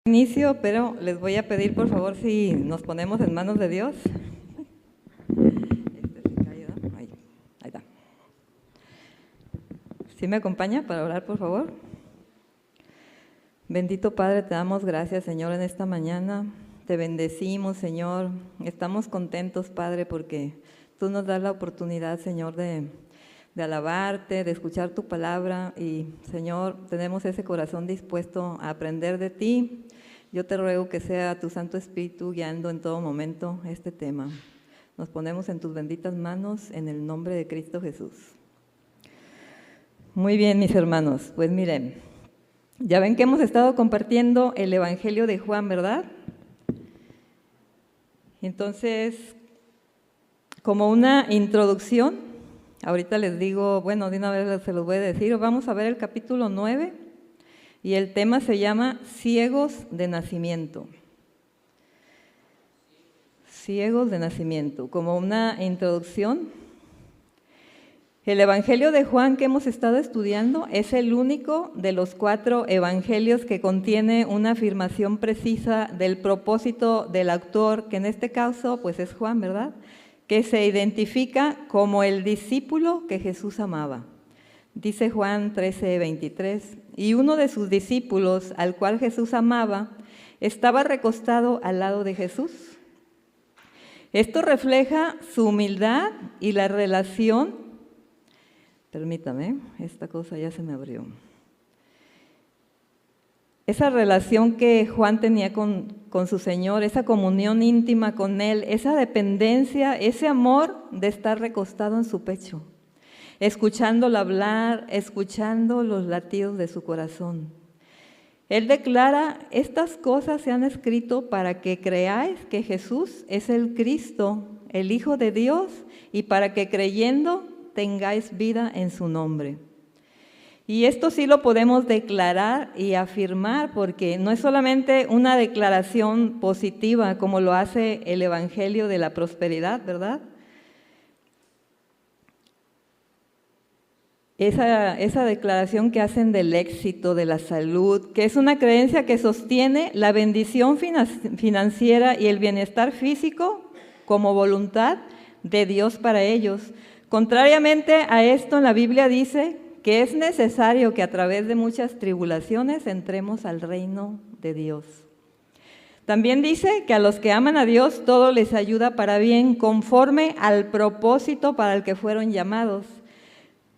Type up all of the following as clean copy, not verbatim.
Inicio, pero les voy a pedir por favor si nos ponemos en manos de Dios. Ahí está. ¿Sí me acompaña para orar, por favor? Bendito Padre, te damos gracias, Señor, en esta mañana. Te bendecimos, Señor. Estamos contentos, Padre, porque tú nos das la oportunidad, Señor, de alabarte, de escuchar tu palabra y, Señor, tenemos ese corazón dispuesto a aprender de ti. Yo te ruego que sea tu Santo Espíritu guiando en todo momento este tema. Nos ponemos en tus benditas manos en el nombre de Cristo Jesús. Muy bien, mis hermanos, pues miren, ya ven que hemos estado compartiendo el Evangelio de Juan, ¿verdad? Entonces, como una introducción, ahorita les digo, bueno, de una vez se los voy a decir, vamos a ver el capítulo 9 y el tema se llama Ciegos de Nacimiento. Ciegos de Nacimiento, como una introducción. El Evangelio de Juan que hemos estado estudiando es el único de los 4 evangelios que contiene una afirmación precisa del propósito del autor, que en este caso pues es Juan, ¿verdad?, que se identifica como el discípulo que Jesús amaba. Dice Juan 13:23, y uno de sus discípulos, al cual Jesús amaba, estaba recostado al lado de Jesús. Esto refleja su humildad y la relación. Permítame, esta cosa ya se me abrió. Esa relación que Juan tenía con su Señor, esa comunión íntima con Él, esa dependencia, ese amor de estar recostado en su pecho, escuchándolo hablar, escuchando los latidos de su corazón. Él declara, estas cosas se han escrito para que creáis que Jesús es el Cristo, el Hijo de Dios, y para que creyendo tengáis vida en su nombre. Y esto sí lo podemos declarar y afirmar, porque no es solamente una declaración positiva como lo hace el Evangelio de la Prosperidad, ¿verdad? Esa declaración que hacen del éxito, de la salud, que es una creencia que sostiene la bendición financiera y el bienestar físico como voluntad de Dios para ellos. Contrariamente a esto, en la Biblia dice que es necesario que a través de muchas tribulaciones entremos al reino de Dios. También dice que a los que aman a Dios todo les ayuda para bien, conforme al propósito para el que fueron llamados.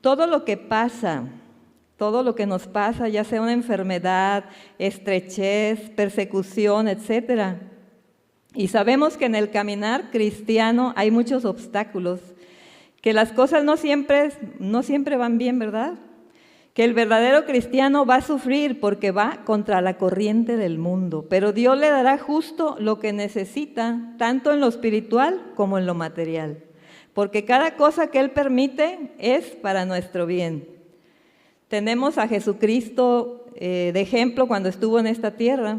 Todo lo que pasa, todo lo que nos pasa, ya sea una enfermedad, estrechez, persecución, etcétera. Y sabemos que en el caminar cristiano hay muchos obstáculos, que las cosas no siempre van bien, ¿verdad? Que el verdadero cristiano va a sufrir porque va contra la corriente del mundo, pero Dios le dará justo lo que necesita, tanto en lo espiritual como en lo material, porque cada cosa que Él permite es para nuestro bien. Tenemos a Jesucristo de ejemplo cuando estuvo en esta tierra.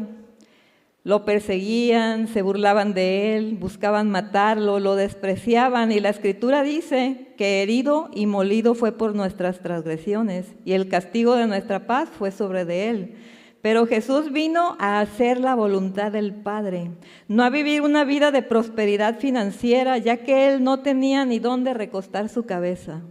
Lo perseguían, se burlaban de Él, buscaban matarlo, lo despreciaban, y la Escritura dice que herido y molido fue por nuestras transgresiones, y el castigo de nuestra paz fue sobre de Él. Pero Jesús vino a hacer la voluntad del Padre, no a vivir una vida de prosperidad financiera, ya que Él no tenía ni dónde recostar su cabeza.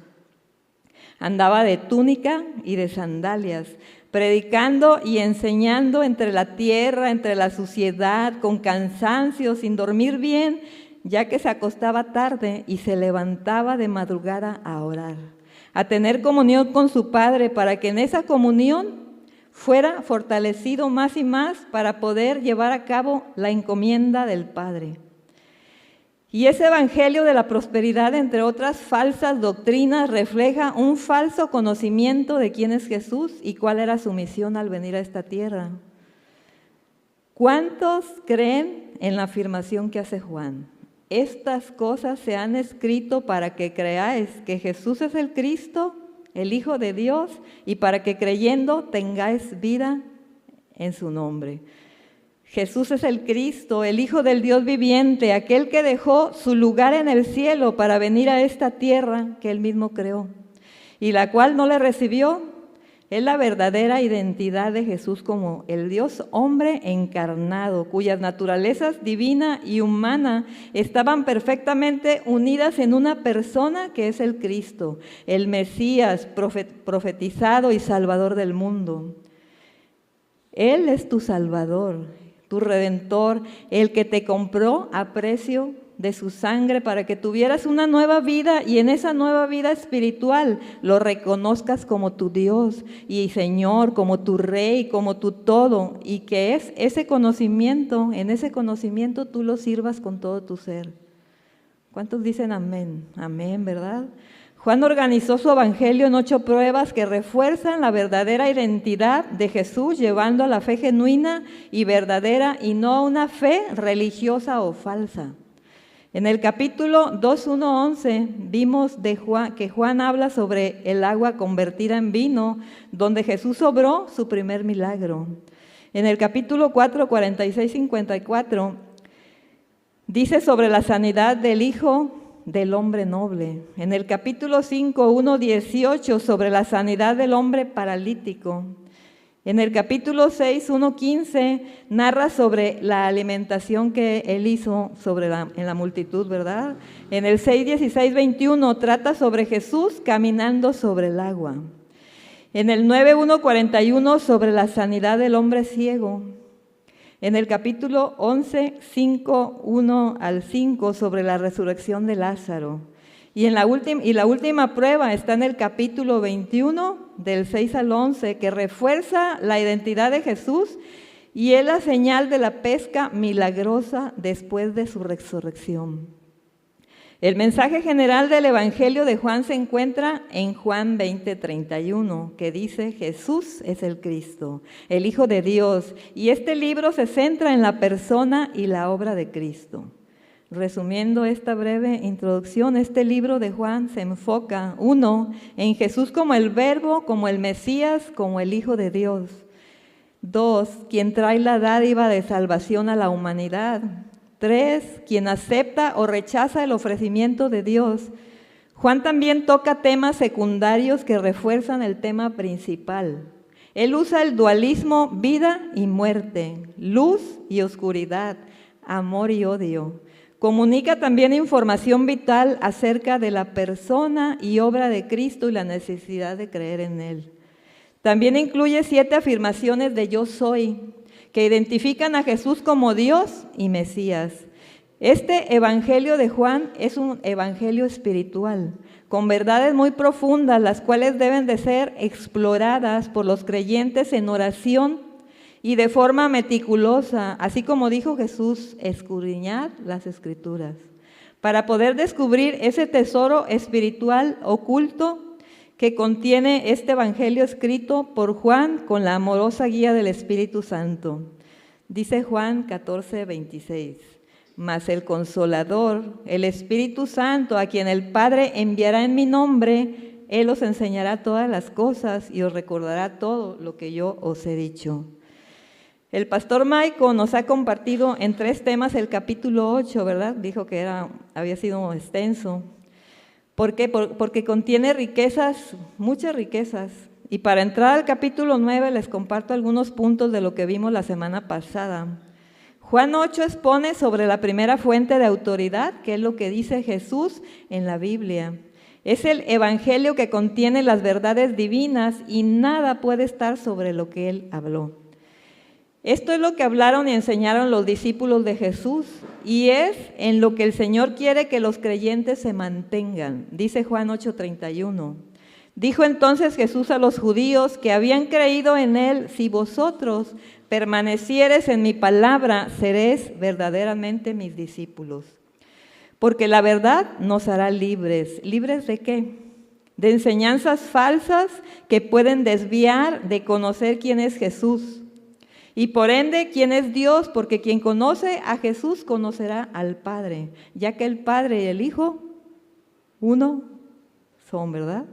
Andaba de túnica y de sandalias, predicando y enseñando entre la tierra, entre la suciedad, con cansancio, sin dormir bien, ya que se acostaba tarde y se levantaba de madrugada a orar, a tener comunión con su Padre, para que en esa comunión fuera fortalecido más y más para poder llevar a cabo la encomienda del Padre. Y ese Evangelio de la Prosperidad, entre otras falsas doctrinas, refleja un falso conocimiento de quién es Jesús y cuál era su misión al venir a esta tierra. ¿Cuántos creen en la afirmación que hace Juan? Estas cosas se han escrito para que creáis que Jesús es el Cristo, el Hijo de Dios, y para que creyendo tengáis vida en su nombre. Jesús es el Cristo, el Hijo del Dios viviente, aquel que dejó su lugar en el cielo para venir a esta tierra que Él mismo creó, y la cual no le recibió. Es la verdadera identidad de Jesús como el Dios hombre encarnado, cuyas naturalezas divina y humana estaban perfectamente unidas en una persona que es el Cristo, el Mesías profetizado y Salvador del mundo. Él es tu Salvador, tu Redentor, el que te compró a precio de su sangre para que tuvieras una nueva vida y en esa nueva vida espiritual lo reconozcas como tu Dios y Señor, como tu Rey, como tu todo, y que es ese conocimiento, en ese conocimiento tú lo sirvas con todo tu ser. ¿Cuántos dicen amén? Amén, ¿verdad? Juan organizó su evangelio en 8 pruebas que refuerzan la verdadera identidad de Jesús, llevando a la fe genuina y verdadera y no a una fe religiosa o falsa. En el capítulo 2:1-11 vimos que Juan habla sobre el agua convertida en vino, donde Jesús obró su primer milagro. En el capítulo 4, 46-54 dice sobre la sanidad del Hijo del hombre noble. En el capítulo 5, 1-18 sobre la sanidad del hombre paralítico. En el capítulo 6, 1-15, narra sobre la alimentación que él hizo en la multitud, ¿verdad? En el 6, 16, 21 trata sobre Jesús caminando sobre el agua. En el 9, 1, 41 sobre la sanidad del hombre ciego. En el capítulo 11, 5, 1-5 sobre la resurrección de Lázaro. Y la última prueba está en el capítulo 21, del 6 al 11, que refuerza la identidad de Jesús y es la señal de la pesca milagrosa después de su resurrección. El mensaje general del Evangelio de Juan se encuentra en Juan 20:31, que dice: Jesús es el Cristo, el Hijo de Dios, y este libro se centra en la persona y la obra de Cristo. Resumiendo esta breve introducción, este libro de Juan se enfoca, 1, en Jesús como el Verbo, como el Mesías, como el Hijo de Dios. 2, quien trae la dádiva de salvación a la humanidad. 3, quien acepta o rechaza el ofrecimiento de Dios. Juan también toca temas secundarios que refuerzan el tema principal. Él usa el dualismo vida y muerte, luz y oscuridad, amor y odio. Comunica también información vital acerca de la persona y obra de Cristo y la necesidad de creer en Él. También incluye 7 afirmaciones de yo soy, que identifican a Jesús como Dios y Mesías. Este evangelio de Juan es un evangelio espiritual, con verdades muy profundas, las cuales deben de ser exploradas por los creyentes en oración y de forma meticulosa, así como dijo Jesús: escudriñad las Escrituras, para poder descubrir ese tesoro espiritual oculto que contiene este evangelio escrito por Juan con la amorosa guía del Espíritu Santo. Dice Juan 14:26, mas el Consolador, el Espíritu Santo, a quien el Padre enviará en mi nombre, Él os enseñará todas las cosas y os recordará todo lo que yo os he dicho. El pastor Maico nos ha compartido en 3 temas el capítulo 8, ¿verdad? Dijo que había sido extenso. ¿Por qué? Porque contiene riquezas, muchas riquezas. Y para entrar al capítulo 9 les comparto algunos puntos de lo que vimos la semana pasada. Juan 8 expone sobre la primera fuente de autoridad, que es lo que dice Jesús en la Biblia. Es el evangelio que contiene las verdades divinas y nada puede estar sobre lo que Él habló. Esto es lo que hablaron y enseñaron los discípulos de Jesús y es en lo que el Señor quiere que los creyentes se mantengan. Dice Juan 8:31. Dijo entonces Jesús a los judíos que habían creído en Él: si vosotros permaneciereis en mi palabra, seréis verdaderamente mis discípulos. Porque la verdad nos hará libres. ¿Libres de qué? De enseñanzas falsas que pueden desviar de conocer quién es Jesús. Y por ende, ¿quién es Dios? Porque quien conoce a Jesús conocerá al Padre, ya que el Padre y el Hijo, uno son, ¿verdad?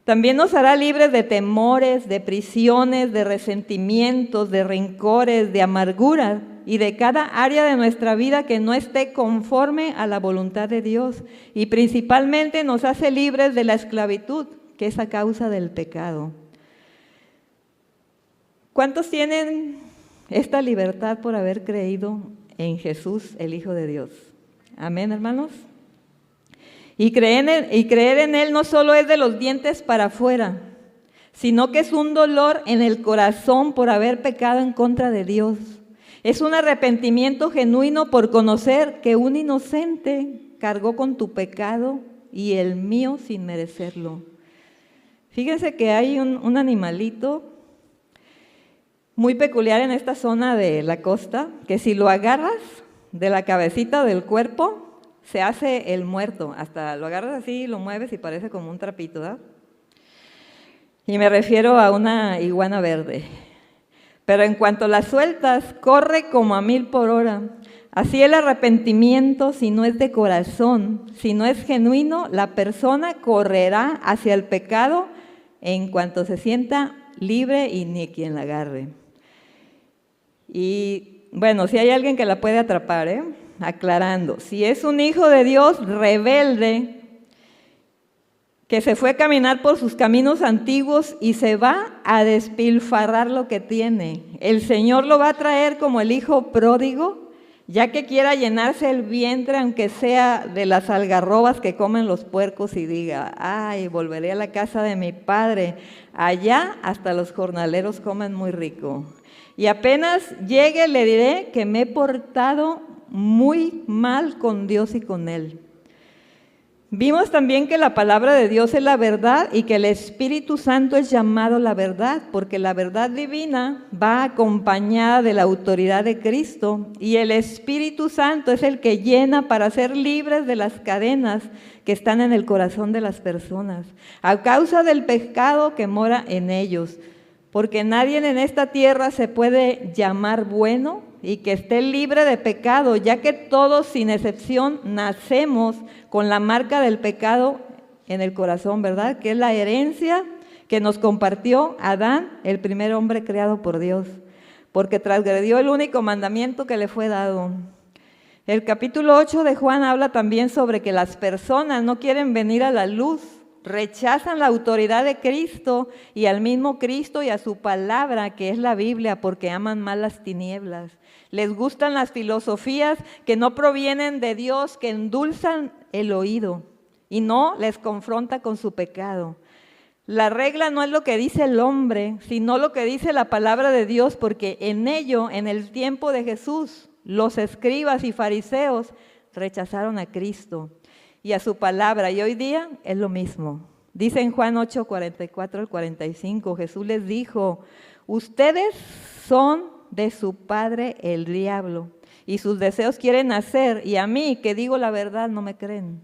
También nos hará libres de temores, de prisiones, de resentimientos, de rencores, de amargura y de cada área de nuestra vida que no esté conforme a la voluntad de Dios. Y principalmente nos hace libres de la esclavitud, que es a causa del pecado. ¿Cuántos tienen esta libertad por haber creído en Jesús, el Hijo de Dios? Amén, hermanos. Y creer en Él no solo es de los dientes para afuera, sino que es un dolor en el corazón por haber pecado en contra de Dios. Es un arrepentimiento genuino por conocer que un inocente cargó con tu pecado y el mío sin merecerlo. Fíjense que hay un animalito muy peculiar en esta zona de la costa, que si lo agarras de la cabecita del cuerpo, se hace el muerto. Hasta lo agarras así, lo mueves y parece como un trapito, ¿verdad? Y me refiero a una iguana verde. Pero en cuanto la sueltas, corre como a 1000 por hora. Así el arrepentimiento, si no es de corazón, si no es genuino, la persona correrá hacia el pecado en cuanto se sienta libre y ni quien la agarre. Y bueno, si hay alguien que la puede atrapar, aclarando, si es un hijo de Dios rebelde, que se fue a caminar por sus caminos antiguos y se va a despilfarrar lo que tiene, el Señor lo va a traer como el hijo pródigo, ya que quiera llenarse el vientre, aunque sea de las algarrobas que comen los puercos, y diga, ay, volveré a la casa de mi padre, allá hasta los jornaleros comen muy rico. Y apenas llegue le diré que me he portado muy mal con Dios y con Él. Vimos también que la palabra de Dios es la verdad y que el Espíritu Santo es llamado la verdad, porque la verdad divina va acompañada de la autoridad de Cristo y el Espíritu Santo es el que llena para ser libres de las cadenas que están en el corazón de las personas, a causa del pecado que mora en ellos. Porque nadie en esta tierra se puede llamar bueno y que esté libre de pecado, ya que todos sin excepción nacemos con la marca del pecado en el corazón, ¿verdad? Que es la herencia que nos compartió Adán, el primer hombre creado por Dios, porque transgredió el único mandamiento que le fue dado. El capítulo 8 de Juan habla también sobre que las personas no quieren venir a la luz, rechazan la autoridad de Cristo y al mismo Cristo y a su palabra, que es la Biblia, porque aman más las tinieblas. Les gustan las filosofías que no provienen de Dios, que endulzan el oído y no les confronta con su pecado. La regla no es lo que dice el hombre, sino lo que dice la palabra de Dios, porque en ello, en el tiempo de Jesús, los escribas y fariseos rechazaron a Cristo y a su palabra, y hoy día es lo mismo. Dice en Juan 8, 44 al 45, Jesús les dijo, ustedes son de su padre el diablo, y sus deseos quieren hacer, y a mí, que digo la verdad, no me creen.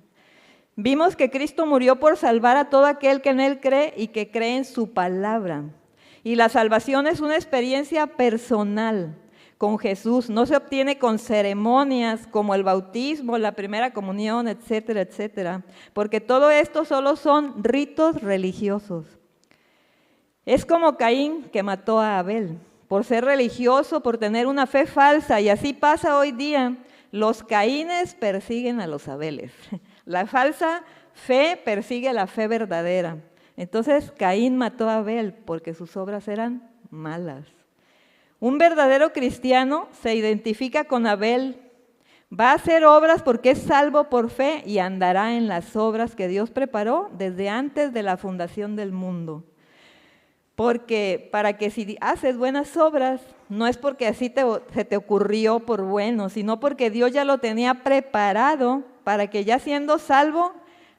Vimos que Cristo murió por salvar a todo aquel que en Él cree y que cree en su palabra. Y la salvación es una experiencia personal con Jesús, no se obtiene con ceremonias como el bautismo, la primera comunión, etcétera, etcétera, porque todo esto solo son ritos religiosos. Es como Caín, que mató a Abel por ser religioso, por tener una fe falsa, y así pasa hoy día. Los Caínes persiguen a los Abeles. La falsa fe persigue a la fe verdadera. Entonces Caín mató a Abel porque sus obras eran malas. Un verdadero cristiano se identifica con Abel, va a hacer obras porque es salvo por fe y andará en las obras que Dios preparó desde antes de la fundación del mundo. Porque para que si haces buenas obras, no es porque así se te ocurrió por bueno, sino porque Dios ya lo tenía preparado para que ya siendo salvo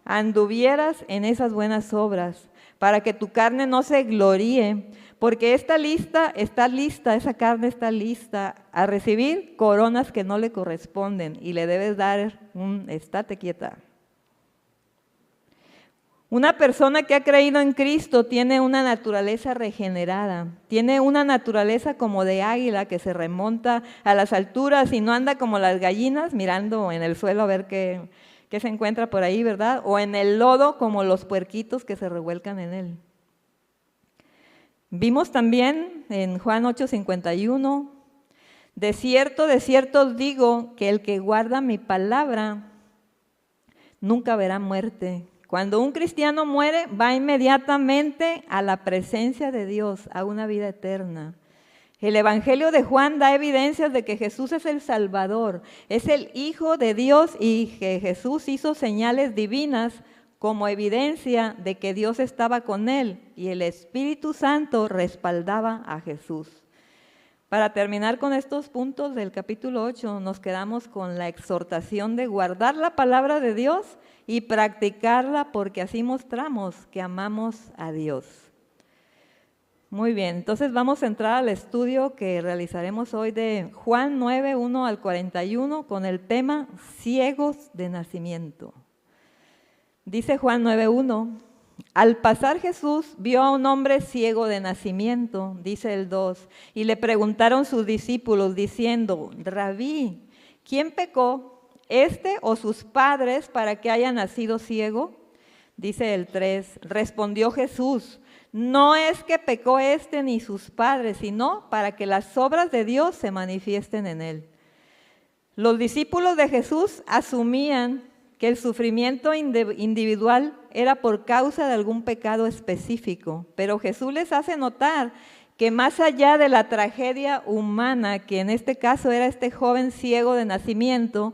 anduvieras en esas buenas obras, para que tu carne no se gloríe, porque esa carne está lista a recibir coronas que no le corresponden y le debes dar un estate quieta. Una persona que ha creído en Cristo tiene una naturaleza regenerada, tiene una naturaleza como de águila que se remonta a las alturas y no anda como las gallinas mirando en el suelo a ver qué se encuentra por ahí, ¿verdad? O en el lodo como los puerquitos que se revuelcan en él. Vimos también en Juan 8:51, de cierto os digo que el que guarda mi palabra nunca verá muerte. Cuando un cristiano muere, va inmediatamente a la presencia de Dios, a una vida eterna. El Evangelio de Juan da evidencias de que Jesús es el Salvador, es el Hijo de Dios y que Jesús hizo señales divinas como evidencia de que Dios estaba con él y el Espíritu Santo respaldaba a Jesús. Para terminar con estos puntos del capítulo 8, nos quedamos con la exhortación de guardar la palabra de Dios y practicarla porque así mostramos que amamos a Dios. Muy bien, entonces vamos a entrar al estudio que realizaremos hoy de Juan 9, 1 al 41 con el tema ciegos de nacimiento. Dice Juan 9, 1, al pasar Jesús vio a un hombre ciego de nacimiento, dice el 2, y le preguntaron sus discípulos diciendo, Rabí, ¿quién pecó, este o sus padres, para que haya nacido ciego? Dice el 3, respondió Jesús, no es que pecó este ni sus padres, sino para que las obras de Dios se manifiesten en él. Los discípulos de Jesús asumían que el sufrimiento individual era por causa de algún pecado específico, pero Jesús les hace notar que más allá de la tragedia humana, que en este caso era este joven ciego de nacimiento,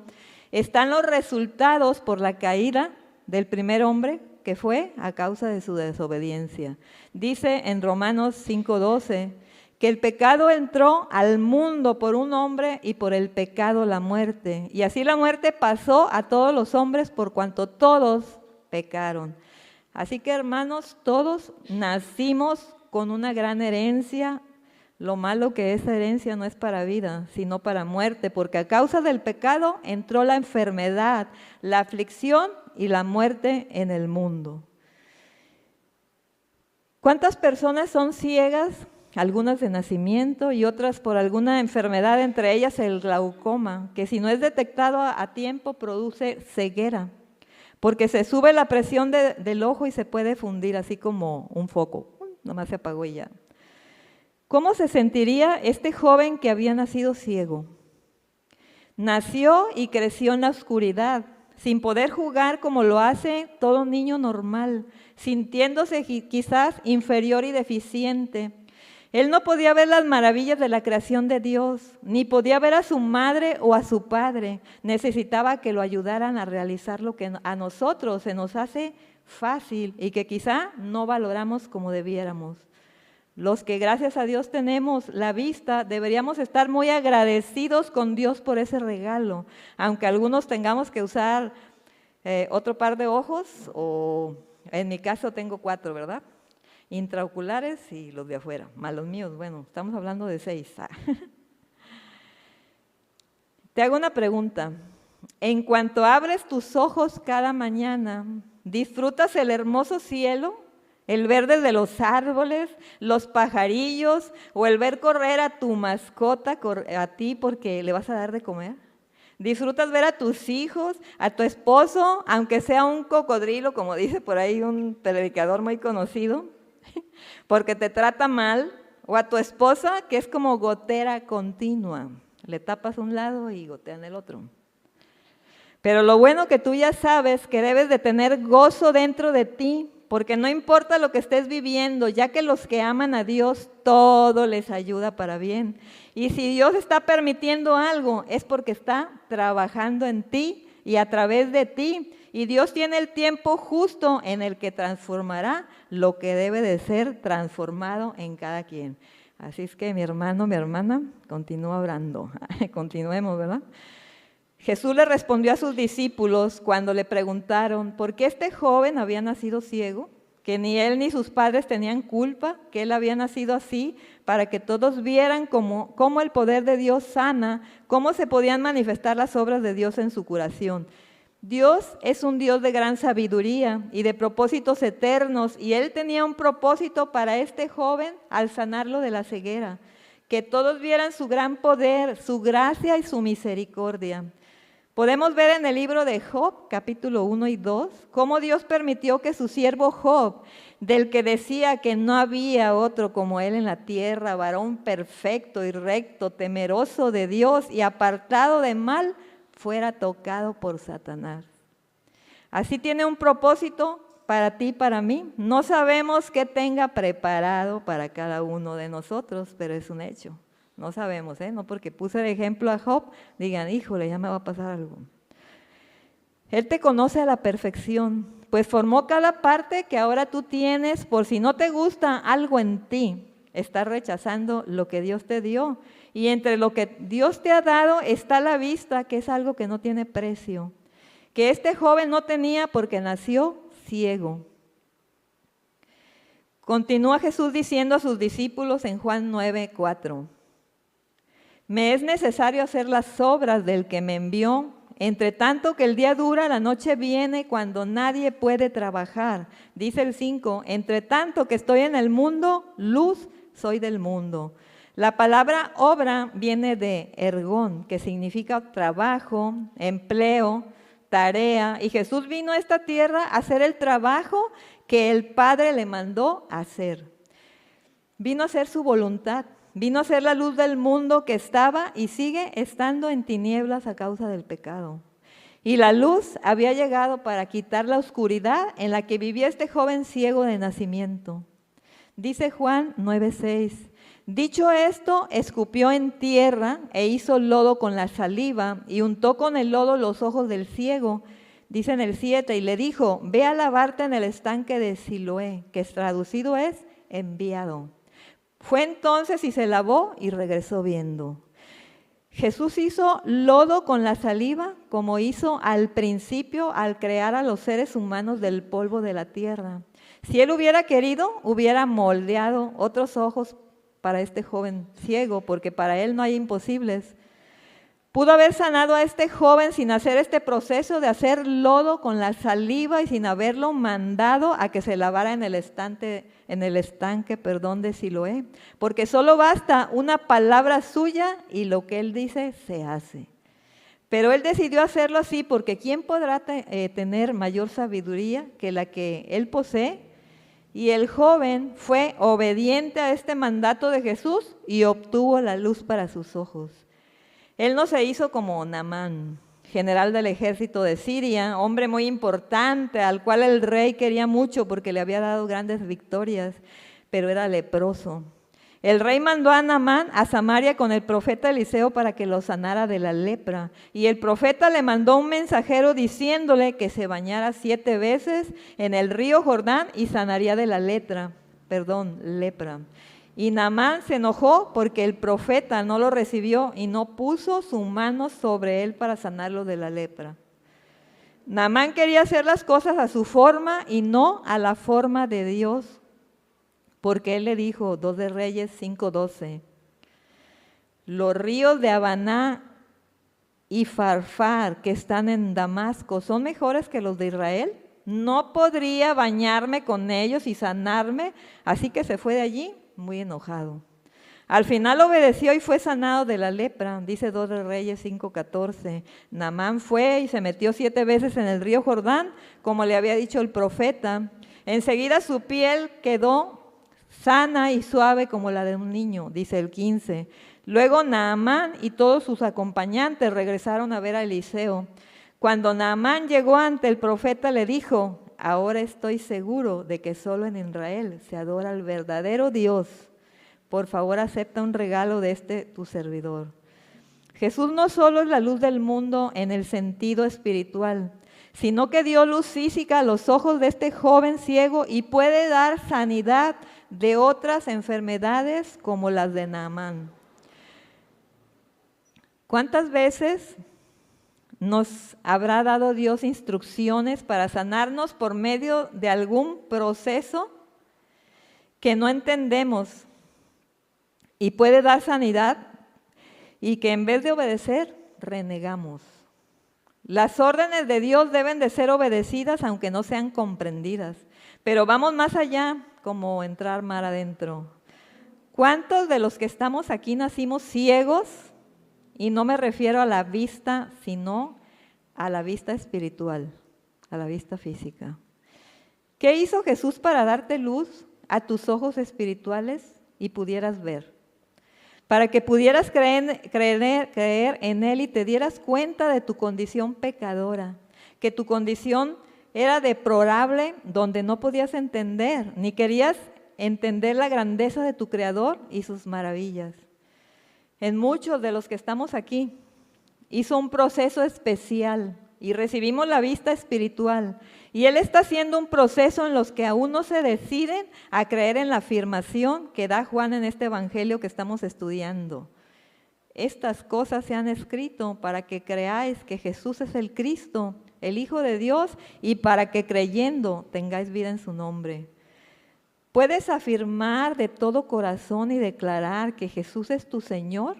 están los resultados por la caída del primer hombre, que fue a causa de su desobediencia. Dice en Romanos 5:12 que el pecado entró al mundo por un hombre y por el pecado la muerte. Y así la muerte pasó a todos los hombres por cuanto todos pecaron. Así que hermanos, todos nacimos con una gran herencia. Lo malo que esa herencia no es para vida, sino para muerte, porque a causa del pecado entró la enfermedad, la aflicción y la muerte en el mundo. ¿Cuántas personas son ciegas? Algunas de nacimiento y otras por alguna enfermedad, entre ellas el glaucoma, que si no es detectado a tiempo produce ceguera, porque se sube la presión del ojo y se puede fundir así como un foco. Nomás se apagó y ya. ¿Cómo se sentiría este joven que había nacido ciego? Nació y creció en la oscuridad, sin poder jugar como lo hace todo niño normal, sintiéndose quizás inferior y deficiente. Él no podía ver las maravillas de la creación de Dios, ni podía ver a su madre o a su padre. Necesitaba que lo ayudaran a realizar lo que a nosotros se nos hace fácil y que quizá no valoramos como debiéramos. Los que gracias a Dios tenemos la vista, deberíamos estar muy agradecidos con Dios por ese regalo, aunque algunos tengamos que usar otro par de ojos, o en mi caso tengo 4, ¿verdad? Intraoculares y los de afuera, más los míos, bueno, estamos hablando de 6. Te hago una pregunta. En cuanto abres tus ojos cada mañana, ¿disfrutas el hermoso cielo? El verde de los árboles, los pajarillos, o el ver correr a tu mascota, a ti porque le vas a dar de comer. ¿Disfrutas ver a tus hijos, a tu esposo, aunque sea un cocodrilo, como dice por ahí un predicador muy conocido, porque te trata mal? O a tu esposa, que es como gotera continua, le tapas un lado y gotean el otro. Pero lo bueno que tú ya sabes que debes de tener gozo dentro de ti, porque no importa lo que estés viviendo, ya que los que aman a Dios, todo les ayuda para bien. Y si Dios está permitiendo algo, es porque está trabajando en ti y a través de ti. Y Dios tiene el tiempo justo en el que transformará lo que debe de ser transformado en cada quien. Así es que mi hermano, mi hermana, continúa orando. Continuemos, ¿verdad? Jesús le respondió a sus discípulos cuando le preguntaron por qué este joven había nacido ciego, que ni él ni sus padres tenían culpa, que él había nacido así, para que todos vieran cómo el poder de Dios sana, cómo se podían manifestar las obras de Dios en su curación. Dios es un Dios de gran sabiduría y de propósitos eternos, y Él tenía un propósito para este joven al sanarlo de la ceguera, que todos vieran su gran poder, su gracia y su misericordia. Podemos ver en el libro de Job, capítulo 1 y 2, cómo Dios permitió que su siervo Job, del que decía que no había otro como él en la tierra, varón perfecto y recto, temeroso de Dios y apartado de mal, fuera tocado por Satanás. Así tiene un propósito para ti y para mí. No sabemos qué tenga preparado para cada uno de nosotros, pero es un hecho. No sabemos, no porque puse de ejemplo a Job, digan, híjole, ya me va a pasar algo. Él te conoce a la perfección, pues formó cada parte que ahora tú tienes. Por si no te gusta algo en ti, estás rechazando lo que Dios te dio. Y entre lo que Dios te ha dado está la vista, que es algo que no tiene precio, que este joven no tenía porque nació ciego. Continúa Jesús diciendo a sus discípulos en Juan 9:4. Me es necesario hacer las obras del que me envió. Entre tanto que el día dura, la noche viene cuando nadie puede trabajar. Dice el 5, entre tanto que estoy en el mundo, luz soy del mundo. La palabra obra viene de ergón, que significa trabajo, empleo, tarea. Y Jesús vino a esta tierra a hacer el trabajo que el Padre le mandó a hacer. Vino a hacer su voluntad. Vino a ser la luz del mundo que estaba y sigue estando en tinieblas a causa del pecado. Y la luz había llegado para quitar la oscuridad en la que vivía este joven ciego de nacimiento. Dice Juan 9:6, dicho esto, escupió en tierra e hizo lodo con la saliva y untó con el lodo los ojos del ciego. Dice en el 7, y le dijo, ve a lavarte en el estanque de Siloé, que traducido es enviado. Fue entonces y se lavó y regresó viendo. Jesús hizo lodo con la saliva, como hizo al principio al crear a los seres humanos del polvo de la tierra. Si él hubiera querido, hubiera moldeado otros ojos para este joven ciego, porque para él no hay imposibles. Pudo haber sanado a este joven sin hacer este proceso de hacer lodo con la saliva y sin haberlo mandado a que se lavara en el estanque de Siloé. Porque solo basta una palabra suya y lo que él dice se hace. Pero él decidió hacerlo así porque ¿quién podrá tener mayor sabiduría que la que él posee? Y el joven fue obediente a este mandato de Jesús y obtuvo la luz para sus ojos. Él no se hizo como Naamán, general del ejército de Siria, hombre muy importante, al cual el rey quería mucho porque le había dado grandes victorias, pero era leproso. El rey mandó a Naamán a Samaria con el profeta Eliseo para que lo sanara de la lepra. Y el profeta le mandó un mensajero diciéndole que se bañara 7 veces en el río Jordán y sanaría de la lepra. Y Naamán se enojó porque el profeta no lo recibió y no puso su mano sobre él para sanarlo de la lepra. Naamán quería hacer las cosas a su forma y no a la forma de Dios, porque él le dijo, 2 de Reyes 5:12, los ríos de Habaná y Farfar que están en Damasco son mejores que los de Israel. No podría bañarme con ellos y sanarme, así que se fue de allí muy enojado. Al final obedeció y fue sanado de la lepra, dice 2 de Reyes 5:14. Naamán fue y se metió 7 veces en el río Jordán, como le había dicho el profeta. Enseguida su piel quedó sana y suave como la de un niño, dice el 15. Luego Naamán y todos sus acompañantes regresaron a ver a Eliseo. Cuando Naamán llegó ante el profeta, le dijo, ahora estoy seguro de que solo en Israel se adora al verdadero Dios. Por favor, acepta un regalo de tu servidor. Jesús no solo es la luz del mundo en el sentido espiritual, sino que dio luz física a los ojos de este joven ciego y puede dar sanidad de otras enfermedades como las de Naamán. ¿Cuántas veces nos habrá dado Dios instrucciones para sanarnos por medio de algún proceso que no entendemos y puede dar sanidad y que en vez de obedecer, renegamos? Las órdenes de Dios deben de ser obedecidas aunque no sean comprendidas, pero vamos más allá, como entrar mar adentro. ¿Cuántos de los que estamos aquí nacimos ciegos? Y no me refiero a la vista, sino a la vista espiritual, a la vista física. ¿Qué hizo Jesús para darte luz a tus ojos espirituales y pudieras ver? Para que pudieras creer en Él y te dieras cuenta de tu condición pecadora, que tu condición era deplorable, donde no podías entender, ni querías entender la grandeza de tu Creador y sus maravillas. en muchos de los que estamos aquí. Hizo un proceso especial y recibimos la vista espiritual. Y Él está haciendo un proceso en los que aún no se deciden a creer en la afirmación que da Juan en este evangelio que estamos estudiando. Estas cosas se han escrito para que creáis que Jesús es el Cristo, el Hijo de Dios, y para que creyendo tengáis vida en su nombre. ¿Puedes afirmar de todo corazón y declarar que Jesús es tu Señor?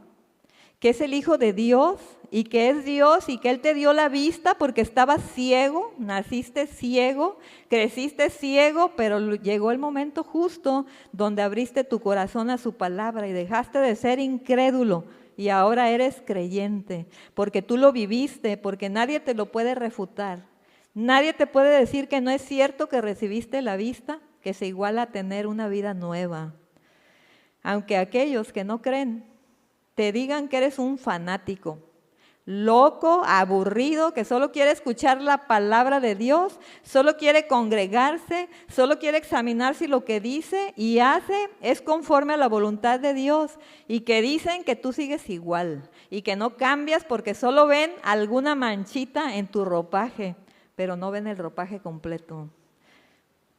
Que es el Hijo de Dios y que es Dios y que Él te dio la vista porque estabas ciego, naciste ciego, creciste ciego, pero llegó el momento justo donde abriste tu corazón a su palabra y dejaste de ser incrédulo y ahora eres creyente porque tú lo viviste, porque nadie te lo puede refutar. Nadie te puede decir que no es cierto que recibiste la vista, que se iguala a tener una vida nueva. Aunque aquellos que no creen te digan que eres un fanático, loco, aburrido, que solo quiere escuchar la palabra de Dios, solo quiere congregarse, solo quiere examinar si lo que dice y hace es conforme a la voluntad de Dios, y que dicen que tú sigues igual y que no cambias porque solo ven alguna manchita en tu ropaje, pero no ven el ropaje completo.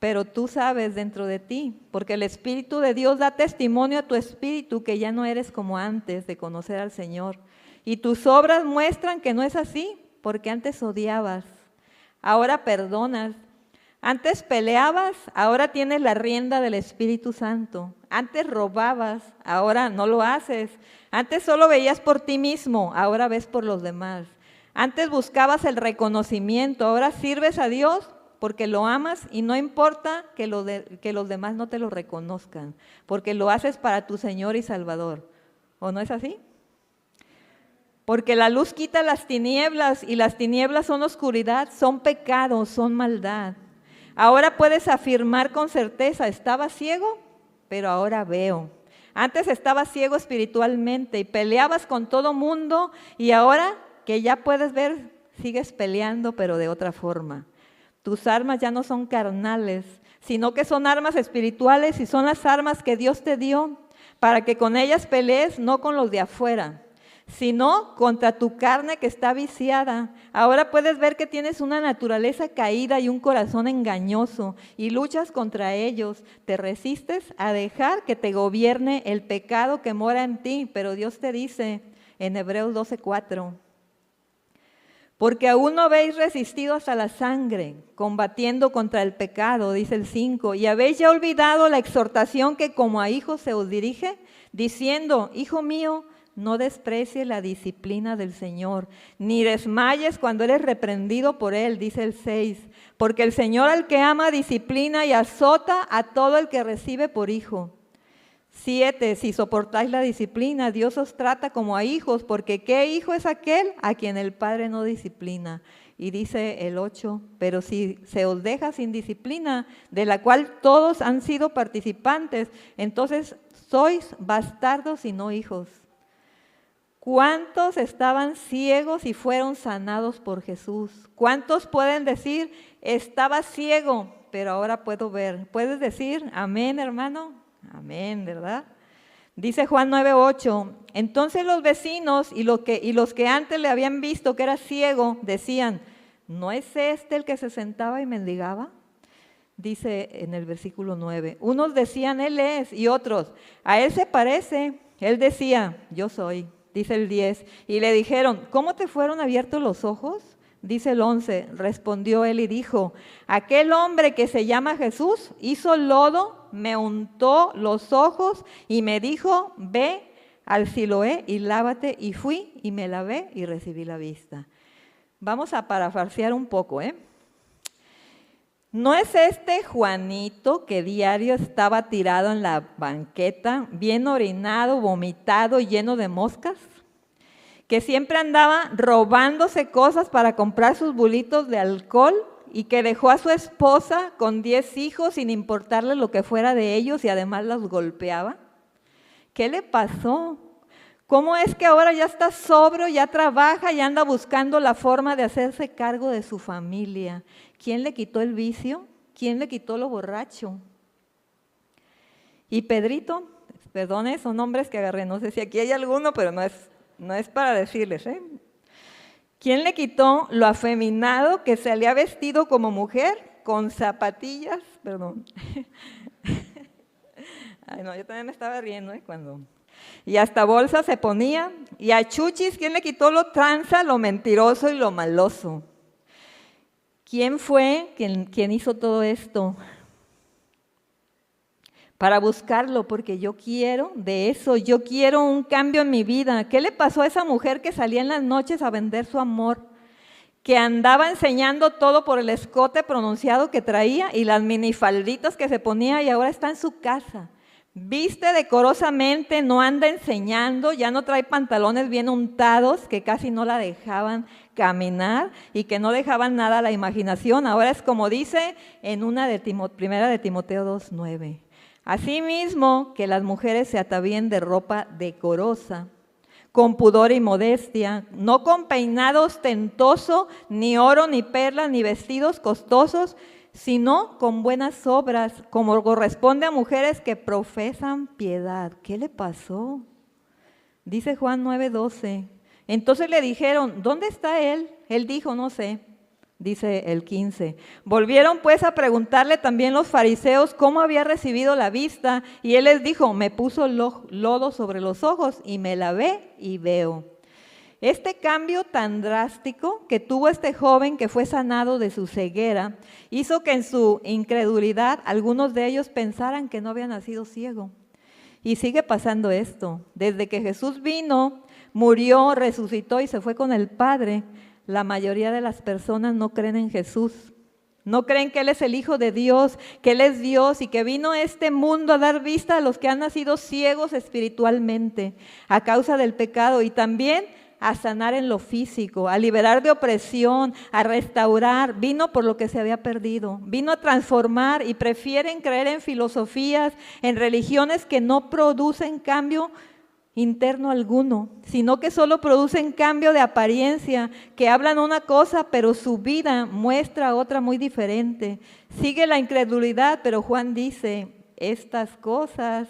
Pero tú sabes dentro de ti, porque el Espíritu de Dios da testimonio a tu espíritu que ya no eres como antes de conocer al Señor. Y tus obras muestran que no es así, porque antes odiabas, ahora perdonas. Antes peleabas, ahora tienes la rienda del Espíritu Santo. Antes robabas, ahora no lo haces. Antes solo veías por ti mismo, ahora ves por los demás. Antes buscabas el reconocimiento, ahora sirves a Dios porque lo amas y no importa que los demás no te lo reconozcan, porque lo haces para tu Señor y Salvador. ¿O no es así? Porque la luz quita las tinieblas y las tinieblas son oscuridad, son pecados, son maldad. Ahora puedes afirmar con certeza, estaba ciego, pero ahora veo. Antes estabas ciego espiritualmente y peleabas con todo mundo y ahora que ya puedes ver, sigues peleando, pero de otra forma. Tus armas ya no son carnales, sino que son armas espirituales y son las armas que Dios te dio para que con ellas pelees, no con los de afuera, sino contra tu carne que está viciada. Ahora puedes ver que tienes una naturaleza caída y un corazón engañoso y luchas contra ellos. Te resistes a dejar que te gobierne el pecado que mora en ti, pero Dios te dice en Hebreos 12:4, porque aún no habéis resistido hasta la sangre, combatiendo contra el pecado, dice el 5, y habéis ya olvidado la exhortación que como a hijos se os dirige, diciendo, hijo mío, no desprecies la disciplina del Señor, ni desmayes cuando eres reprendido por Él, dice el 6, porque el Señor al que ama disciplina y azota a todo el que recibe por hijo. 7, si soportáis la disciplina, Dios os trata como a hijos, porque ¿qué hijo es aquel a quien el Padre no disciplina? Y dice el 8, pero si se os deja sin disciplina, de la cual todos han sido participantes, entonces sois bastardos y no hijos. ¿Cuántos estaban ciegos y fueron sanados por Jesús? ¿Cuántos pueden decir, estaba ciego, pero ahora puedo ver? ¿Puedes decir amén, hermano? Amén, ¿verdad? Dice Juan 9:8, entonces los vecinos y los que antes le habían visto que era ciego, decían, ¿no es este el que se sentaba y mendigaba? Dice en el versículo 9, unos decían, él es, y otros, a él se parece. Él decía, yo soy, dice el 10, y le dijeron, ¿cómo te fueron abiertos los ojos? Dice el 11, respondió él y dijo, aquel hombre que se llama Jesús hizo lodo, me untó los ojos y me dijo, ve al Siloé y lávate, y fui y me lavé y recibí la vista. Vamos a parafrasear un poco, ¿No es este Juanito que diario estaba tirado en la banqueta, bien orinado, vomitado y lleno de moscas? Que siempre andaba robándose cosas para comprar sus bulitos de alcohol y que dejó a su esposa con 10 hijos sin importarle lo que fuera de ellos y además los golpeaba. ¿Qué le pasó? ¿Cómo es que ahora ya está sobrio, ya trabaja y anda buscando la forma de hacerse cargo de su familia? ¿Quién le quitó el vicio? ¿Quién le quitó lo borracho? Y Pedrito Perdone, son nombres que agarré. No sé si aquí hay alguno, pero no es para decirles, ¿eh? ¿Quién le quitó lo afeminado que se le ha vestido como mujer con zapatillas? Perdón. Ay, no, yo también me estaba riendo, cuando... Y hasta bolsa se ponía. Y a Chuchis, ¿quién le quitó lo tranza, lo mentiroso y lo maloso? ¿Quién fue quien hizo todo esto? Para buscarlo, porque yo quiero de eso, yo quiero un cambio en mi vida. ¿Qué le pasó a esa mujer que salía en las noches a vender su amor? Que andaba enseñando todo por el escote pronunciado que traía y las minifalditas que se ponía, y ahora está en su casa. Viste decorosamente, no anda enseñando, ya no trae pantalones bien untados que casi no la dejaban caminar y que no dejaban nada a la imaginación. Ahora es como dice en primera de Timoteo 2:9. Asimismo, que las mujeres se atavíen de ropa decorosa, con pudor y modestia, no con peinado ostentoso, ni oro, ni perlas, ni vestidos costosos, sino con buenas obras, como corresponde a mujeres que profesan piedad. ¿Qué le pasó? Dice Juan 9:12. Entonces le dijeron, ¿dónde está él? Él dijo, no sé. Dice el 15. Volvieron pues a preguntarle también los fariseos cómo había recibido la vista, y él les dijo, me puso lodo sobre los ojos y me lavé y veo. Este cambio tan drástico que tuvo este joven que fue sanado de su ceguera hizo que en su incredulidad algunos de ellos pensaran que no había nacido ciego. Y sigue pasando esto. Desde que Jesús vino, murió, resucitó y se fue con el Padre, la mayoría de las personas no creen en Jesús. No creen que Él es el Hijo de Dios, que Él es Dios y que vino a este mundo a dar vista a los que han nacido ciegos espiritualmente a causa del pecado, y también a sanar en lo físico, a liberar de opresión, a restaurar. Vino por lo que se había perdido, vino a transformar, y prefieren creer en filosofías, en religiones que no producen cambio interno alguno, sino que solo producen cambio de apariencia, que hablan una cosa pero su vida muestra otra muy diferente. Sigue la incredulidad, pero Juan dice, estas cosas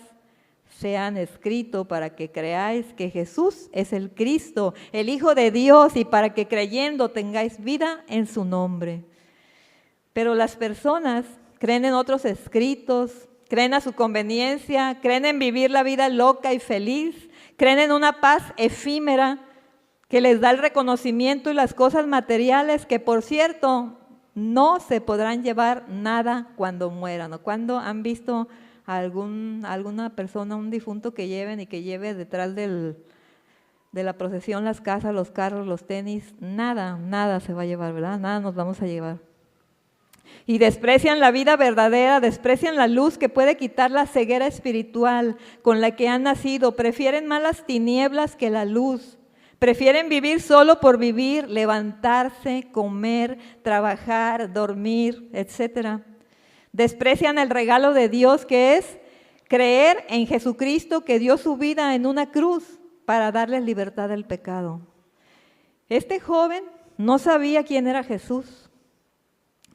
se han escrito para que creáis que Jesús es el Cristo, el Hijo de Dios, y para que creyendo tengáis vida en su nombre. Pero las personas creen en otros escritos, creen a su conveniencia, creen en vivir la vida loca y feliz, creen en una paz efímera que les da el reconocimiento y las cosas materiales que, por cierto, no se podrán llevar nada cuando mueran. ¿O cuando han visto a alguna persona, un difunto que lleven y que lleve detrás de la procesión las casas, los carros, los tenis? Nada se va a llevar, ¿verdad? Nada nos vamos a llevar. Y desprecian la vida verdadera, desprecian la luz que puede quitar la ceguera espiritual con la que han nacido. Prefieren más las tinieblas que la luz. Prefieren vivir solo por vivir, levantarse, comer, trabajar, dormir, etc. Desprecian el regalo de Dios, que es creer en Jesucristo, que dio su vida en una cruz para darles libertad del pecado. Este joven no sabía quién era Jesús,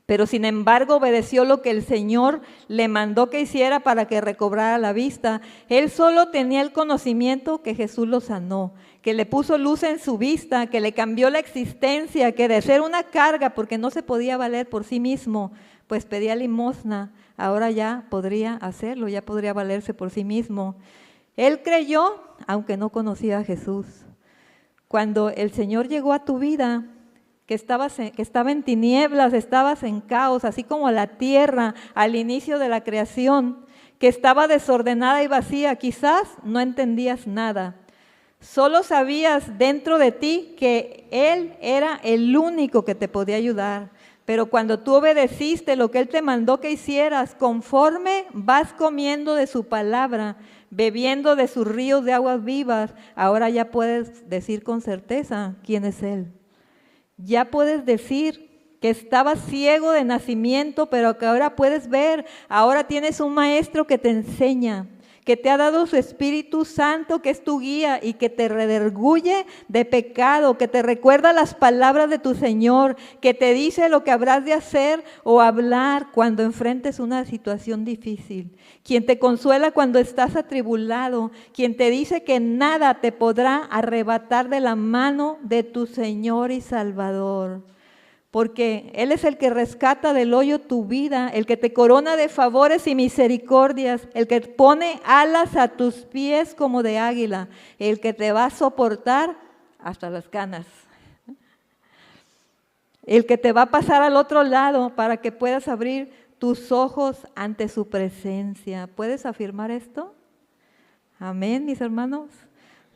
pero sin embargo obedeció lo que el Señor le mandó que hiciera para que recobrara la vista. Él solo tenía el conocimiento que Jesús lo sanó, que le puso luz en su vista, que le cambió la existencia, que de ser una carga porque no se podía valer por sí mismo, pues pedía limosna, ahora ya podría hacerlo, ya podría valerse por sí mismo. Él creyó aunque no conocía a Jesús. Cuando el Señor llegó a tu vida, que estaba en tinieblas, estabas en caos, así como la tierra al inicio de la creación, que estaba desordenada y vacía, quizás no entendías nada. Solo sabías dentro de ti que Él era el único que te podía ayudar. Pero cuando tú obedeciste lo que Él te mandó que hicieras, conforme vas comiendo de su palabra, bebiendo de sus ríos de aguas vivas, ahora ya puedes decir con certeza quién es Él. Ya puedes decir que estabas ciego de nacimiento, pero que ahora puedes ver. Ahora tienes un maestro que te enseña, que te ha dado su Espíritu Santo, que es tu guía y que te redarguye de pecado, que te recuerda las palabras de tu Señor, que te dice lo que habrás de hacer o hablar cuando enfrentes una situación difícil, quien te consuela cuando estás atribulado, quien te dice que nada te podrá arrebatar de la mano de tu Señor y Salvador. Porque Él es el que rescata del hoyo tu vida, el que te corona de favores y misericordias, el que pone alas a tus pies como de águila, el que te va a soportar hasta las canas, el que te va a pasar al otro lado para que puedas abrir tus ojos ante su presencia. ¿Puedes afirmar esto? Amén, mis hermanos.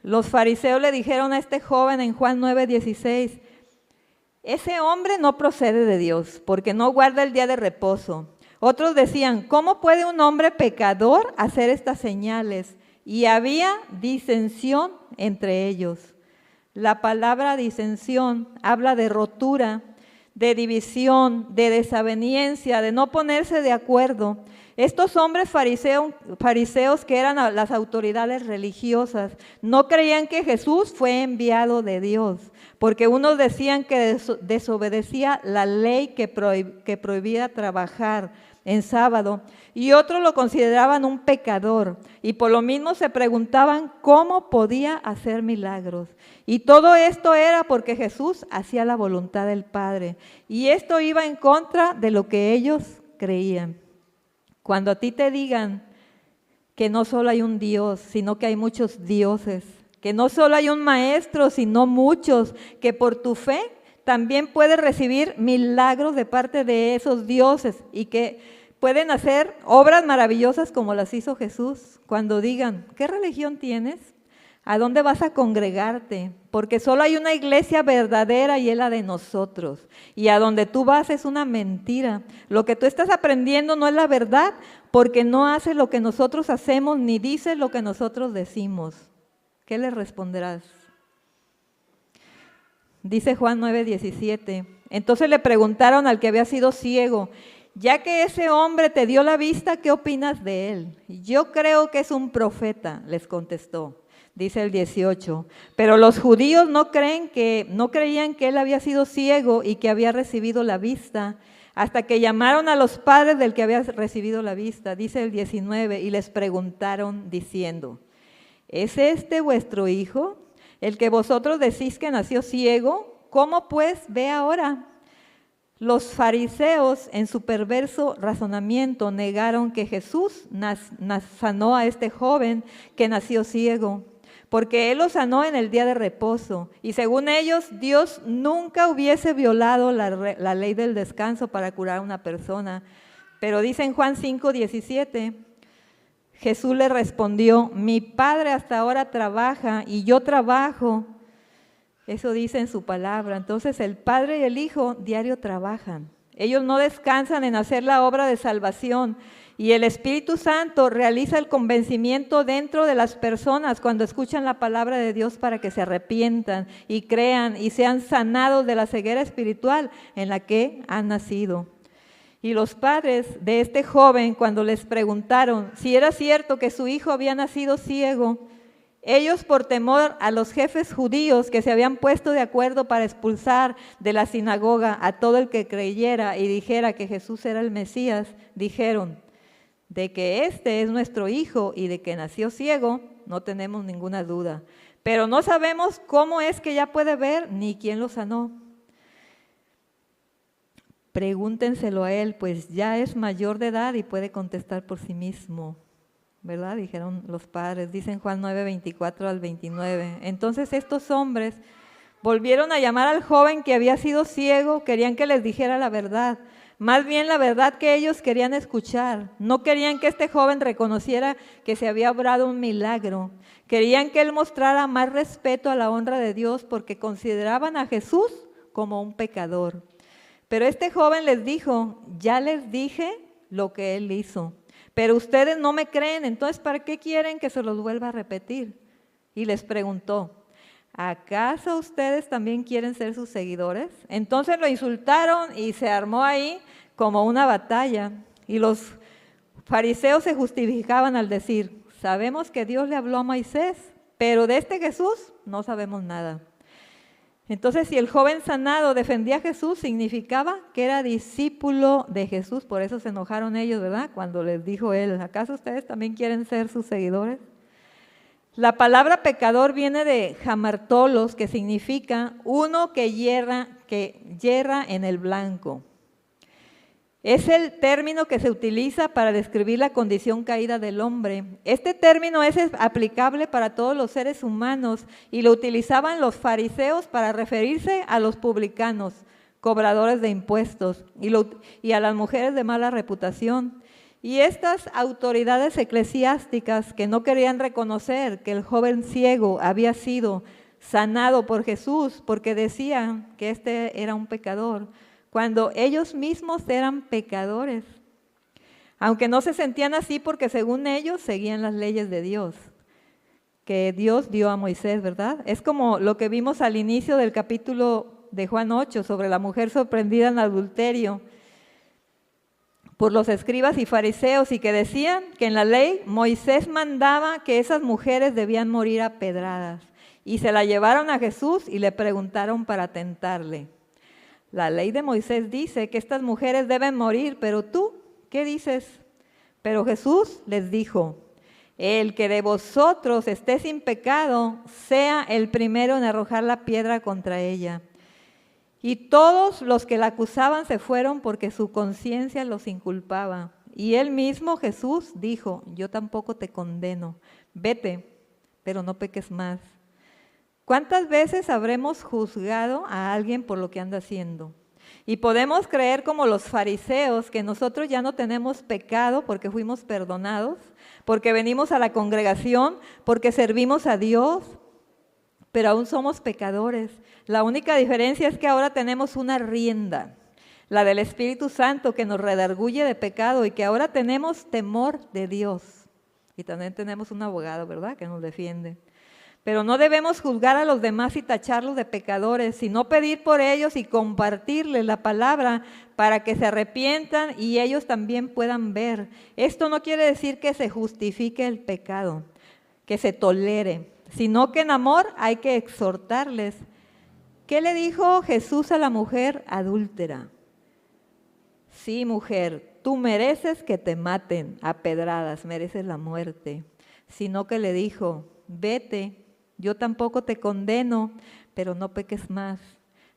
Los fariseos le dijeron a este joven en Juan 9:16, ese hombre no procede de Dios, porque no guarda el día de reposo. Otros decían, ¿cómo puede un hombre pecador hacer estas señales? Y había disensión entre ellos. La palabra disensión habla de rotura, de división, de desaveniencia, de no ponerse de acuerdo. Estos hombres fariseos que eran las autoridades religiosas, no creían que Jesús fue enviado de Dios, porque unos decían que desobedecía la ley que prohibía trabajar en sábado, y otros lo consideraban un pecador, y por lo mismo se preguntaban cómo podía hacer milagros. Y todo esto era porque Jesús hacía la voluntad del Padre, y esto iba en contra de lo que ellos creían. Cuando a ti te digan que no solo hay un Dios, sino que hay muchos dioses, que no solo hay un maestro, sino muchos, que por tu fe también puedes recibir milagros de parte de esos dioses y que pueden hacer obras maravillosas como las hizo Jesús. Cuando digan, ¿qué religión tienes? ¿A dónde vas a congregarte? Porque solo hay una iglesia verdadera y es la de nosotros. Y a donde tú vas es una mentira. Lo que tú estás aprendiendo no es la verdad, porque no hace lo que nosotros hacemos ni dice lo que nosotros decimos. ¿Qué le responderás? Dice Juan 9:17. Entonces le preguntaron al que había sido ciego, ya que ese hombre te dio la vista, ¿qué opinas de él? Yo creo que es un profeta, les contestó. Dice el 18, pero los judíos no creían que él había sido ciego y que había recibido la vista, hasta que llamaron a los padres del que había recibido la vista. Dice el 19, y les preguntaron diciendo, ¿es este vuestro hijo, el que vosotros decís que nació ciego? ¿Cómo pues ve ahora? Los fariseos, en su perverso razonamiento, negaron que Jesús sanó a este joven que nació ciego, porque Él lo sanó en el día de reposo. Y según ellos, Dios nunca hubiese violado la ley del descanso para curar a una persona. Pero dice en Juan 5:17, Jesús le respondió, mi Padre hasta ahora trabaja y yo trabajo. Eso dice en su palabra. Entonces el Padre y el Hijo diario trabajan. Ellos no descansan en hacer la obra de salvación. Y el Espíritu Santo realiza el convencimiento dentro de las personas cuando escuchan la palabra de Dios para que se arrepientan y crean y sean sanados de la ceguera espiritual en la que han nacido. Y los padres de este joven, cuando les preguntaron si era cierto que su hijo había nacido ciego, ellos, por temor a los jefes judíos que se habían puesto de acuerdo para expulsar de la sinagoga a todo el que creyera y dijera que Jesús era el Mesías, dijeron, de que este es nuestro hijo y de que nació ciego, no tenemos ninguna duda. Pero no sabemos cómo es que ya puede ver ni quién lo sanó. Pregúntenselo a él, pues ya es mayor de edad y puede contestar por sí mismo. ¿Verdad? Dijeron los padres, dicen Juan 9:24 al 29. Entonces estos hombres volvieron a llamar al joven que había sido ciego, querían que les dijera la verdad. Más bien la verdad que ellos querían escuchar. No querían que este joven reconociera que se había obrado un milagro. Querían que él mostrara más respeto a la honra de Dios porque consideraban a Jesús como un pecador. Pero este joven les dijo, ya les dije lo que él hizo, pero ustedes no me creen, entonces ¿para qué quieren que se los vuelva a repetir? Y les preguntó, ¿acaso ustedes también quieren ser sus seguidores? Entonces lo insultaron y se armó ahí como una batalla. Y los fariseos se justificaban al decir, sabemos que Dios le habló a Moisés, pero de este Jesús no sabemos nada. Entonces, si el joven sanado defendía a Jesús, significaba que era discípulo de Jesús. Por eso se enojaron ellos, ¿verdad? Cuando les dijo él, ¿acaso ustedes también quieren ser sus seguidores? La palabra pecador viene de jamartolos, que significa uno que yerra en el blanco. Es el término que se utiliza para describir la condición caída del hombre. Este término es aplicable para todos los seres humanos y lo utilizaban los fariseos para referirse a los publicanos, cobradores de impuestos, y a las mujeres de mala reputación. Y estas autoridades eclesiásticas que no querían reconocer que el joven ciego había sido sanado por Jesús porque decían que este era un pecador, cuando ellos mismos eran pecadores, aunque no se sentían así porque según ellos seguían las leyes de Dios, que Dios dio a Moisés, ¿verdad? Es como lo que vimos al inicio del capítulo de Juan 8 sobre la mujer sorprendida en adulterio por los escribas y fariseos, y que decían que en la ley Moisés mandaba que esas mujeres debían morir a pedradas, y se la llevaron a Jesús y le preguntaron para tentarle. La ley de Moisés dice que estas mujeres deben morir, pero tú, ¿qué dices? Pero Jesús les dijo, el que de vosotros esté sin pecado, sea el primero en arrojar la piedra contra ella. Y todos los que la acusaban se fueron porque su conciencia los inculpaba. Y él mismo, Jesús, dijo, yo tampoco te condeno, vete, pero no peques más. ¿Cuántas veces habremos juzgado a alguien por lo que anda haciendo? Y podemos creer como los fariseos que nosotros ya no tenemos pecado porque fuimos perdonados, porque venimos a la congregación, porque servimos a Dios, pero aún somos pecadores. La única diferencia es que ahora tenemos una rienda, la del Espíritu Santo que nos redarguye de pecado y que ahora tenemos temor de Dios. Y también tenemos un abogado, ¿verdad?, que nos defiende. Pero no debemos juzgar a los demás y tacharlos de pecadores, sino pedir por ellos y compartirles la palabra para que se arrepientan y ellos también puedan ver. Esto no quiere decir que se justifique el pecado, que se tolere, sino que en amor hay que exhortarles. ¿Qué le dijo Jesús a la mujer adúltera? Sí, mujer, tú mereces que te maten a pedradas, mereces la muerte. Sino que le dijo, vete. Yo tampoco te condeno, pero no peques más.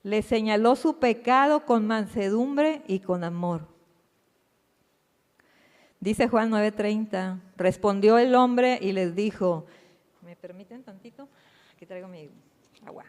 Le señaló su pecado con mansedumbre y con amor. Dice Juan 9:30, respondió el hombre y les dijo, ¿me permiten tantito? Aquí traigo mi agua.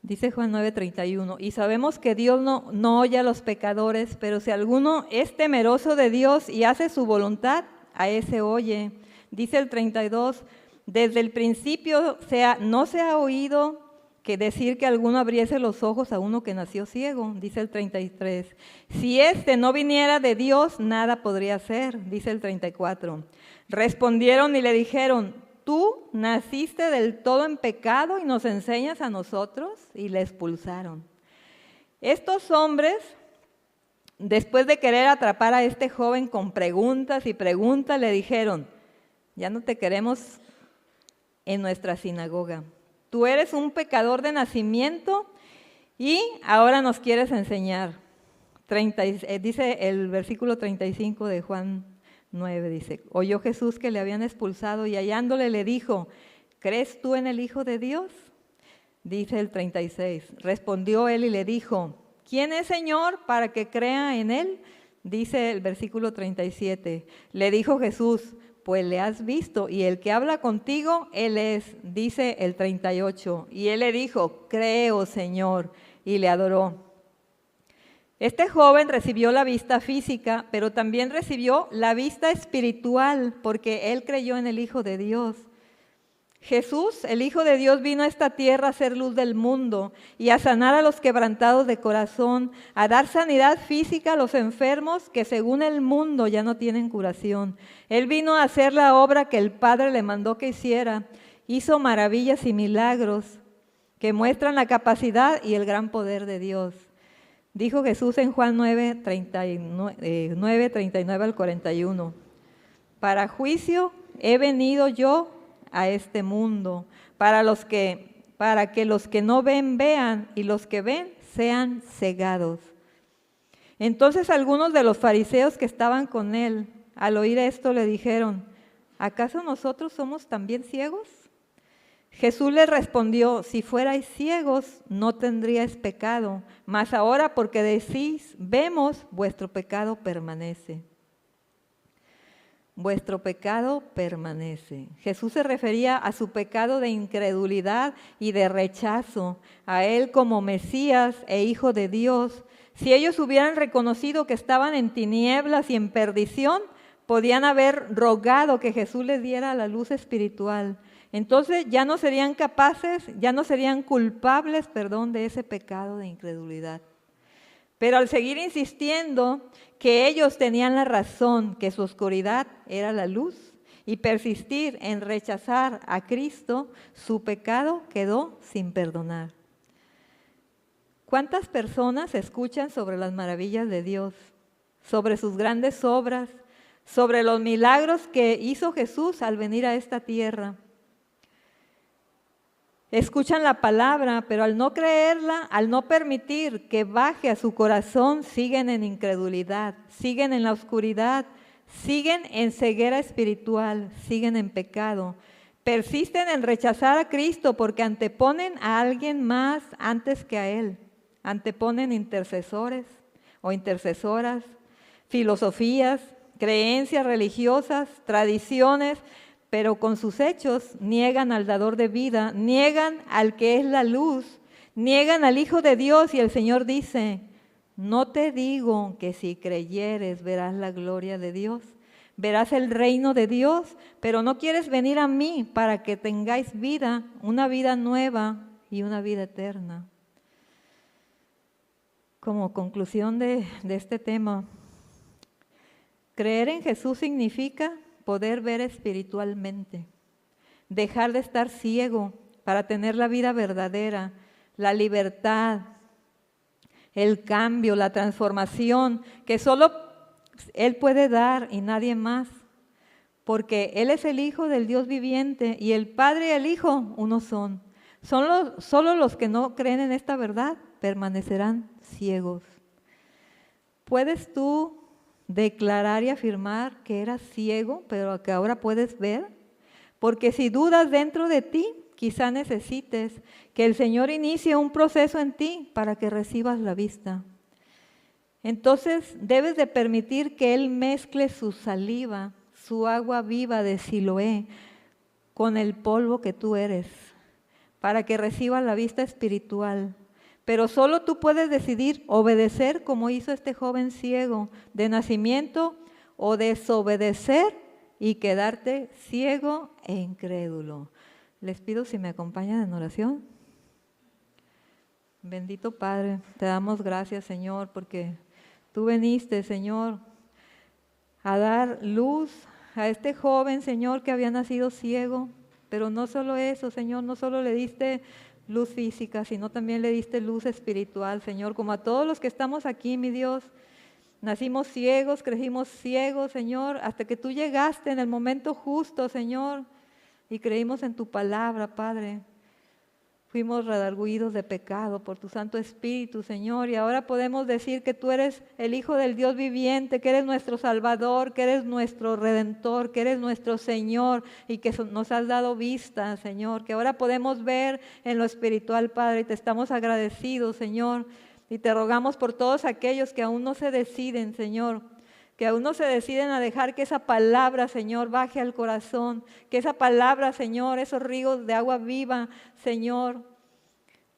Dice Juan 9:31, y sabemos que Dios no oye a los pecadores, pero si alguno es temeroso de Dios y hace su voluntad, a ese oye. Dice el 32, desde el principio no se ha oído que decir que alguno abriese los ojos a uno que nació ciego. Dice el 33, si éste no viniera de Dios, nada podría hacer. Dice el 34, respondieron y le dijeron, ¿tú naciste del todo en pecado y nos enseñas a nosotros? Y le expulsaron. Estos hombres, después de querer atrapar a este joven con preguntas y preguntas, le dijeron, ya no te queremos en nuestra sinagoga. Tú eres un pecador de nacimiento y ahora nos quieres enseñar. Dice el versículo 35 de Juan 9, dice, oyó Jesús que le habían expulsado y hallándole le dijo, ¿crees tú en el Hijo de Dios? Dice el 36, respondió él y le dijo, ¿quién es Señor para que crea en él? Dice el versículo 37, le dijo Jesús, pues le has visto y el que habla contigo, él es. Dice el 38, y él le dijo, creo Señor, y le adoró. Este joven recibió la vista física, pero también recibió la vista espiritual, porque él creyó en el Hijo de Dios. Jesús, el Hijo de Dios, vino a esta tierra a ser luz del mundo y a sanar a los quebrantados de corazón, a dar sanidad física a los enfermos que según el mundo ya no tienen curación. Él vino a hacer la obra que el Padre le mandó que hiciera. Hizo maravillas y milagros que muestran la capacidad y el gran poder de Dios. Dijo Jesús en Juan 9:39 al 41, para juicio he venido yo a este mundo, para que los que no ven, vean, y los que ven sean cegados. Entonces algunos de los fariseos que estaban con él, al oír esto, le dijeron, ¿acaso nosotros somos también ciegos? Jesús les respondió, si fuerais ciegos, no tendríais pecado, mas ahora porque decís, vemos, vuestro pecado permanece. Vuestro pecado permanece. Jesús se refería a su pecado de incredulidad y de rechazo, a Él como Mesías e Hijo de Dios. Si ellos hubieran reconocido que estaban en tinieblas y en perdición, podían haber rogado que Jesús les diera la luz espiritual. Entonces ya no serían capaces, ya no serían culpables, de ese pecado de incredulidad. Pero al seguir insistiendo que ellos tenían la razón, que su oscuridad era la luz, y persistir en rechazar a Cristo, su pecado quedó sin perdonar. ¿Cuántas personas escuchan sobre las maravillas de Dios, sobre sus grandes obras, sobre los milagros que hizo Jesús al venir a esta tierra? Escuchan la palabra, pero al no creerla, al no permitir que baje a su corazón, siguen en incredulidad, siguen en la oscuridad, siguen en ceguera espiritual, siguen en pecado. Persisten en rechazar a Cristo porque anteponen a alguien más antes que a Él. Anteponen intercesores o intercesoras, filosofías, creencias religiosas, tradiciones, pero con sus hechos niegan al dador de vida, niegan al que es la luz, niegan al Hijo de Dios, y el Señor dice, no te digo que si creyeres verás la gloria de Dios, verás el reino de Dios, pero no quieres venir a mí para que tengáis vida, una vida nueva y una vida eterna. Como conclusión de este tema, creer en Jesús significa poder ver espiritualmente, dejar de estar ciego para tener la vida verdadera, la libertad, el cambio, la transformación que solo Él puede dar y nadie más, porque Él es el Hijo del Dios viviente y el Padre y el Hijo uno son. Solo los que no creen en esta verdad permanecerán ciegos. ¿Puedes tú declarar y afirmar que eras ciego, pero que ahora puedes ver? Porque si dudas dentro de ti, quizá necesites que el Señor inicie un proceso en ti para que recibas la vista. Entonces debes de permitir que Él mezcle su saliva, su agua viva de Siloé, con el polvo que tú eres, para que recibas la vista espiritual. Pero solo tú puedes decidir obedecer como hizo este joven ciego de nacimiento o desobedecer y quedarte ciego e incrédulo. Les pido si me acompañan en oración. Bendito Padre, te damos gracias, Señor, porque tú viniste, Señor, a dar luz a este joven, Señor, que había nacido ciego. Pero no solo eso, Señor, no solo le diste luz física, sino también le diste luz espiritual, Señor, como a todos los que estamos aquí, mi Dios. Nacimos ciegos, crecimos ciegos, Señor, hasta que tú llegaste en el momento justo, Señor, y creímos en tu palabra, Padre. Fuimos redarguidos de pecado por tu Santo Espíritu, Señor, y ahora podemos decir que tú eres el Hijo del Dios viviente, que eres nuestro Salvador, que eres nuestro Redentor, que eres nuestro Señor y que nos has dado vista, Señor, que ahora podemos ver en lo espiritual, Padre, y te estamos agradecidos, Señor, y te rogamos por todos aquellos que aún no se deciden, Señor, que aún no se deciden a dejar que esa palabra, Señor, baje al corazón, que esa palabra, Señor, esos ríos de agua viva, Señor,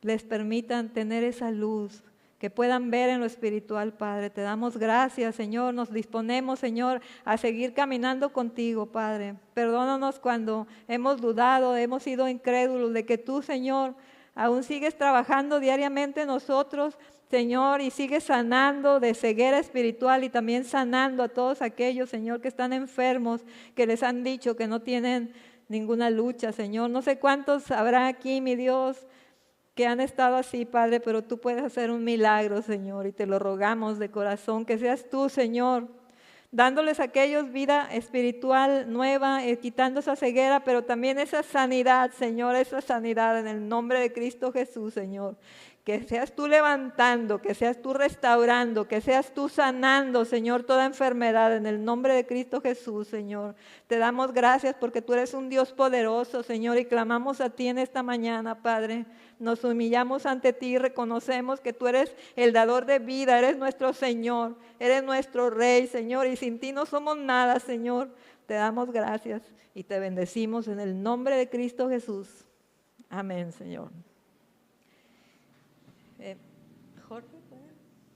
les permitan tener esa luz, que puedan ver en lo espiritual, Padre. Te damos gracias, Señor, nos disponemos, Señor, a seguir caminando contigo, Padre. Perdónanos cuando hemos dudado, hemos sido incrédulos de que tú, Señor, aún sigues trabajando diariamente en nosotros, Señor, y sigues sanando de ceguera espiritual y también sanando a todos aquellos, Señor, que están enfermos, que les han dicho que no tienen ninguna lucha, Señor. No sé cuántos habrá aquí, mi Dios, que han estado así, Padre, pero tú puedes hacer un milagro, Señor, y te lo rogamos de corazón, que seas tú, Señor, dándoles a aquellos vida espiritual nueva, quitando esa ceguera, pero también esa sanidad, Señor, esa sanidad en el nombre de Cristo Jesús, Señor. Que seas tú levantando, que seas tú restaurando, que seas tú sanando, Señor, toda enfermedad en el nombre de Cristo Jesús, Señor. Te damos gracias porque tú eres un Dios poderoso, Señor, y clamamos a ti en esta mañana, Padre. Nos humillamos ante ti y reconocemos que tú eres el dador de vida, eres nuestro Señor, eres nuestro Rey, Señor, y sin ti no somos nada, Señor. Te damos gracias y te bendecimos en el nombre de Cristo Jesús. Amén, Señor.